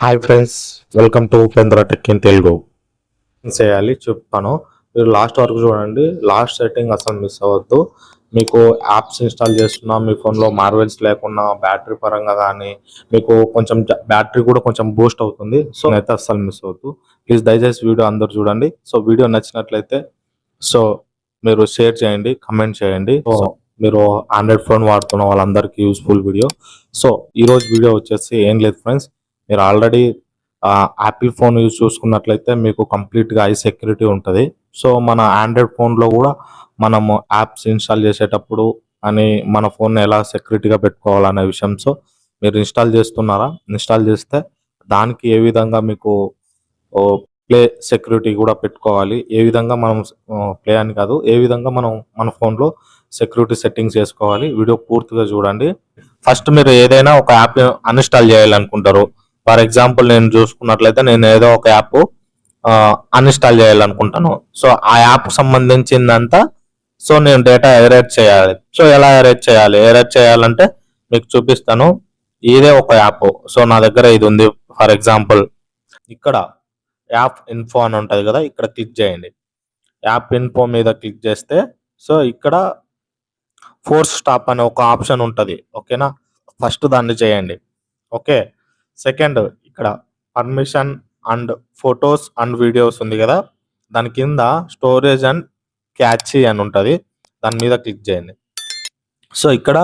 Hi friends, welcome to Upendra tech in Telugu. చేయాలి చెప్తాను. మీరు లాస్ట్ వరకు చూడండి. లాస్ట్ సెట్టింగ్ అసలు మిస్ అవ్వద్దు. మీకు యాప్స్ ఇన్స్టాల్ చేస్తున్నా మీ ఫోన్లో మార్వెల్స్ లేకున్నా బ్యాటరీ పరంగా కానీ మీకు కొంచెం బ్యాటరీ కూడా కొంచెం బూస్ట్ అవుతుంది. సో అయితే అస్సలు మిస్ అవ్వద్దు. ప్లీజ్ దయచేసి వీడియో అందరు చూడండి. సో వీడియో నచ్చినట్లయితే సో మీరు షేర్ చేయండి, కమెంట్ చేయండి. సో మీరు ఆండ్రాయిడ్ ఫోన్ వాడుతున్న వాళ్ళందరికీ యూస్ఫుల్ వీడియో. సో ఈరోజు వీడియో వచ్చేసి ఏం లేదు ఫ్రెండ్స్, మీరు ఆల్రెడీ యాపిల్ ఫోన్ యూజ్ చూసుకున్నట్లయితే మీకు కంప్లీట్గా ఐ సెక్యూరిటీ ఉంటుంది. సో మన ఆండ్రాయిడ్ ఫోన్లో కూడా మనము యాప్స్ ఇన్స్టాల్ చేసేటప్పుడు అని మన ఫోన్ ఎలా సెక్యూరిటీగా పెట్టుకోవాలనే విషయం. సో మీరు ఇన్స్టాల్ చేస్తున్నారా, ఇన్స్టాల్ చేస్తే దానికి ఏ విధంగా మీకు ప్లే సెక్యూరిటీ కూడా పెట్టుకోవాలి, ఏ విధంగా మనం ప్లే అని కాదు, ఏ విధంగా మనం మన ఫోన్లో సెక్యూరిటీ సెట్టింగ్స్ చేసుకోవాలి, వీడియో పూర్తిగా చూడండి. ఫస్ట్ మీరు ఏదైనా ఒక యాప్ అన్ఇన్స్టాల్ చేయాలనుకుంటారు. ఫర్ ఎగ్జాంపుల్ నేను చూసుకున్నట్లయితే నేను ఏదో ఒక యాప్ అన్ఇన్స్టాల్ చేయాలనుకుంటాను. సో ఆ యాప్ సంబంధించిందంతా సో నేను డేటా ఎరేజ్ చేయాలి. సో ఎలా ఎరేజ్ చేయాలి, ఎరేజ్ చేయాలంటే మీకు చూపిస్తాను. ఇదే ఒక యాప్. సో నా దగ్గర ఇది ఉంది. ఫర్ ఎగ్జాంపుల్ ఇక్కడ యాప్ ఇన్ఫో అని ఉంటుంది కదా, ఇక్కడ క్లిక్ చేయండి. యాప్ ఇన్ఫో మీద క్లిక్ చేస్తే సో ఇక్కడ ఫోర్స్ స్టాప్ అనే ఒక ఆప్షన్ ఉంటుంది. ఓకేనా, ఫస్ట్ దాన్ని చేయండి. ఓకే, సెకండ్ ఇక్కడ permission and photos and videos ఉంది కదా, దాని కింద స్టోరేజ్ అండ్ క్యాచీ అని ఉంటుంది, దాని మీద క్లిక్ చేయండి. సో ఇక్కడ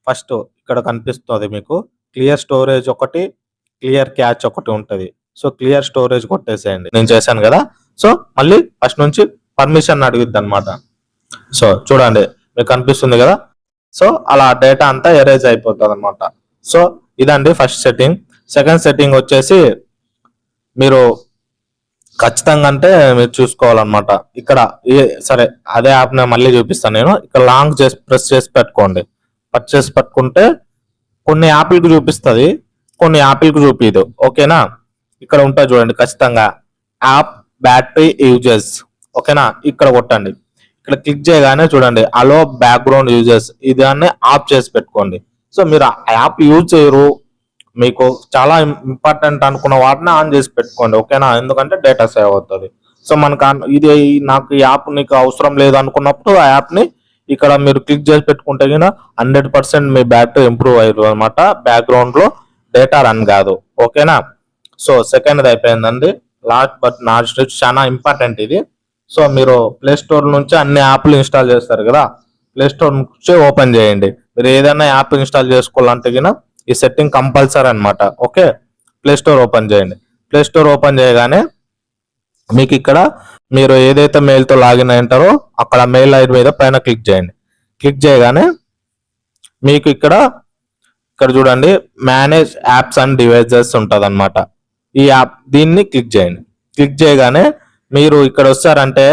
ఫస్ట్ ఇక్కడ కనిపిస్తుంది మీకు క్లియర్ స్టోరేజ్ ఒకటి, క్లియర్ క్యాచ్ ఒకటి ఉంటుంది. సో క్లియర్ స్టోరేజ్ కొట్టేసేయండి. నేను చేశాను కదా. సో మళ్ళీ ఫస్ట్ నుంచి పర్మిషన్ అడుగుద్ది అనమాట. సో చూడండి మీకు కనిపిస్తుంది కదా. సో అలా డేటా అంతా ఎరేజ్ అయిపోతుంది అనమాట. సో ఇదండి ఫస్ట్ సెట్టింగ్. సెకండ్ సెట్టింగ్ వచ్చేసి మీరు ఖచ్చితంగా అంటే మీరు చూసుకోవాలన్నమాట. ఇక్కడ సరే అదే యాప్ నేను మళ్ళీ చూపిస్తాను. నేను ఇక్కడ లాంగ్ చేసి ప్రెస్ చేసి పెట్టుకోండి. చేసి పెట్టుకుంటే కొన్ని యాప్లకు చూపిస్తుంది, కొన్ని యాప్లకు చూపించదు. ఓకేనా, ఇక్కడ ఉంటుంది చూడండి ఖచ్చితంగా యాప్ బ్యాటరీ యూజెస్. ఓకేనా, ఇక్కడ కొట్టండి. ఇక్కడ క్లిక్ చేయగానే చూడండి అలో బ్యాక్గ్రౌండ్ యూజెస్, ఇదాన్ని ఆఫ్ చేసి పెట్టుకోండి. సో మీరు ఆ యాప్ యూజ్ చేయరు, మీకు చాలా ఇంపార్టెంట్ అనుకున్న వాటిని ఆన్ చేసి పెట్టుకోండి. ఓకేనా, ఎందుకంటే డేటా సేవ్ అవుతుంది. సో మనకు ఇది నాకు ఈ యాప్ నీకు అవసరం లేదు అనుకున్నప్పుడు ఆ యాప్ని ఇక్కడ మీరు క్లిక్ చేసి పెట్టుకుంటే కన్నా 100% మీ బ్యాటరీ ఇంప్రూవ్ అయ్యారు అనమాట. బ్యాక్గ్రౌండ్లో డేటా రన్ కాదు. ఓకేనా, సో సెకండ్ అయిపోయిందండి. లాస్ట్ బట్ నాట్ చాలా ఇంపార్టెంట్ ఇది. సో మీరు ప్లే స్టోర్ నుంచి అన్ని యాప్లు ఇన్స్టాల్ చేస్తారు కదా, ప్లే స్టోర్ నుంచి ఓపెన్ చేయండి. మీరు ఏదైనా యాప్ ఇన్స్టాల్ చేసుకోవాలంటే కినా ఈ సెట్టింగ్ కంపల్సరీ అనమాట. ఓకే, ప్లే స్టోర్ ఓపెన్ చేయండి. ప్లే స్టోర్ ఓపెన్ చేయగానే మీకు ఇక్కడ మీరు ఏదైతే మెయిల్తో లాగిన్ అయ్యింటారో అక్కడ మెయిల్ ఐడి మీద పైన క్లిక్ చేయండి. క్లిక్ చేయగానే మీకు ఇక్కడ చూడండి మేనేజ్ యాప్స్ అండ్ డివైజెస్ ఉంటుంది అనమాట. ఈ యాప్ దీన్ని క్లిక్ చేయండి. క్లిక్ చేయగానే మీరు ఇక్కడ వస్తారంటే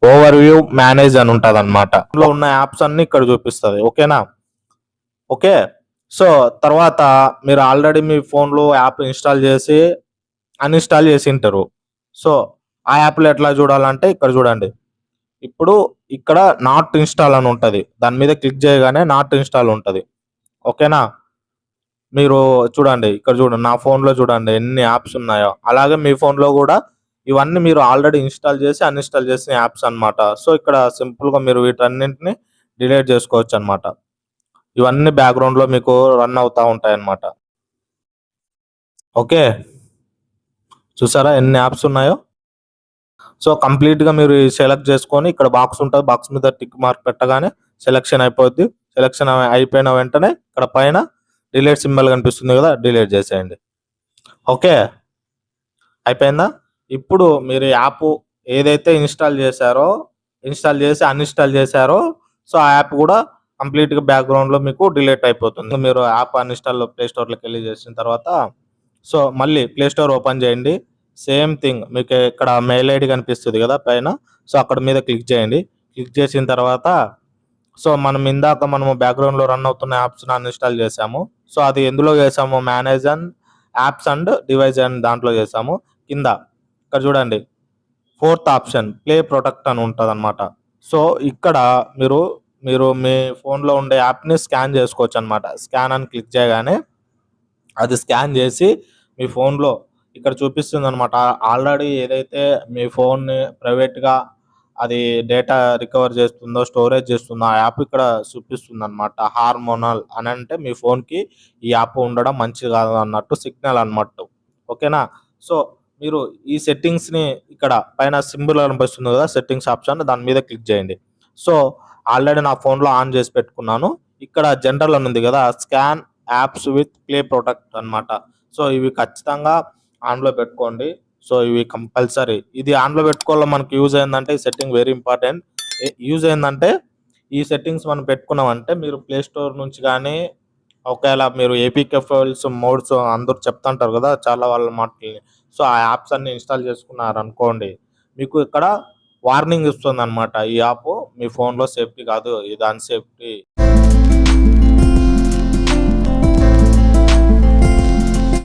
ఓవర్ వ్యూ మేనేజ్ అని ఉంటుంది అనమాట. ఇందులో ఉన్న యాప్స్ అన్ని ఇక్కడ చూపిస్తుంది. ఓకేనా, ఓకే. సో తర్వాత మీరు ఆల్రెడీ మీ ఫోన్లో యాప్ ఇన్స్టాల్ చేసి అన్ఇన్స్టాల్ చేసి ఉంటారు. సో ఆ యాప్లో ఎట్లా చూడాలంటే ఇక్కడ చూడండి. ఇప్పుడు ఇక్కడ నాట్ ఇన్స్టాల్ అని ఉంటుంది, దాని మీద క్లిక్ చేయగానే నాట్ ఇన్స్టాల్ ఉంటుంది. ఓకేనా, మీరు చూడండి ఇక్కడ చూడండి, నా ఫోన్లో చూడండి ఎన్ని యాప్స్ ఉన్నాయో, అలాగే మీ ఫోన్లో కూడా ఇవన్నీ మీరు ఆల్రెడీ ఇన్స్టాల్ చేసి అన్ఇన్స్టాల్ చేసిన యాప్స్ అనమాట. సో ఇక్కడ సింపుల్గా మీరు వీటన్నింటిని డిలీట్ చేసుకోవచ్చు అనమాట. ఇవన్నీ బ్యాక్గ్రౌండ్లో మీకు రన్ అవుతూ ఉంటాయి అన్నమాట. ఓకే, చూసారా ఎన్ని యాప్స్ ఉన్నాయో. సో కంప్లీట్గా మీరు సెలెక్ట్ చేసుకొని ఇక్కడ బాక్స్ ఉంటుంది, బాక్స్ మీద టిక్ మార్క్ పెట్టగానే సెలెక్షన్ అయిపోద్ది. సెలెక్షన్ అయిపోయిన వెంటనే ఇక్కడ పైన డిలీట్ సింబల్ కనిపిస్తుంది కదా, డిలీట్ చేసేయండి. ఓకే, అయిపోయిందా. ఇప్పుడు మీరు యాప్ ఏదైతే ఇన్స్టాల్ చేశారో, ఇన్స్టాల్ చేసి అన్ఇన్స్టాల్ చేశారో, సో ఆ యాప్ కూడా కంప్లీట్గా బ్యాక్గ్రౌండ్లో మీకు డిలీట్ అయిపోతుంది. మీరు యాప్ అన్ఇన్స్టాల్ ప్లే స్టోర్లోకి వెళ్ళి చేసిన తర్వాత సో మళ్ళీ ప్లే స్టోర్ ఓపెన్ చేయండి. సేమ్ థింగ్ మీకు ఇక్కడ మెయిల్ ఐడి కనిపిస్తుంది కదా పైన, సో అక్కడ మీద క్లిక్ చేయండి. క్లిక్ చేసిన తర్వాత సో మనం ఇందాక మనము బ్యాక్గ్రౌండ్లో రన్ అవుతున్న యాప్స్ అన్ఇన్స్టాల్ చేసాము. సో అది ఎందులో చేసాము, manage and apps and device and దాంట్లో చేసాము. కింద ఇక్కడ చూడండి ఫోర్త్ ఆప్షన్ ప్లే ప్రొటెక్ట్ అని ఉంటుంది అనమాట. సో ఇక్కడ మీరు మీ ఫోన్లో ఉండే యాప్ని స్కాన్ చేసుకోవచ్చు అనమాట. స్కాన్ అని క్లిక్ చేయగానే అది స్కాన్ చేసి మీ ఫోన్లో ఇక్కడ చూపిస్తుంది అనమాట. ఆల్రెడీ ఏదైతే మీ ఫోన్ని ప్రైవేట్గా అది డేటా రికవర్ చేస్తుందో, స్టోరేజ్ చేస్తుందో ఆ యాప్ ఇక్కడ చూపిస్తుంది అనమాట. హార్మోనల్ అని అంటే మీ ఫోన్కి ఈ యాప్ ఉండడం మంచిది కాదు అన్నట్టు సిగ్నల్ అన్నట్టు. ఓకేనా. సో మీరు ఈ సెట్టింగ్స్ని ఇక్కడ పైన సింబల్ కనిపిస్తుంది కదా, సెట్టింగ్స్ ఆప్షన్, దాని మీద క్లిక్ చేయండి. సో ఆల్రెడీ నా ఫోన్లో ఆన్ చేసి పెట్టుకున్నాను. ఇక్కడ జనరల్ అని ఉంది కదా, scan apps with play protect అన్నమాట. సో ఇవి ఖచ్చితంగా ఆన్లో పెట్టుకోండి. సో ఇవి కంపల్సరీ. ఇది ఆన్లో పెట్టుకోవడం మనకి యూజ్ ఏంటంటే, ఈ సెట్టింగ్ వెరీ ఇంపార్టెంట్. యూజ్ ఏంటంటే ఈ సెట్టింగ్స్ మనం పెట్టుకున్నామంటే మీరు ప్లే స్టోర్ నుంచి కానీ, ఒకవేళ మీరు ఏపీకే ఫైల్స్ మోడ్స్ అందరూ చెప్తుంటారు కదా చాలా వాళ్ళ మాటల్ని, సో ఆ యాప్స్ అన్ని ఇన్స్టాల్ చేసుకున్నారనుకోండి, మీకు ఇక్కడ వార్నింగ్ ఇస్తుంది అనమాట. ఈ యాప్ మీ ఫోన్లో సేఫ్టీ కాదు, ఇది అన్సేఫ్టీ.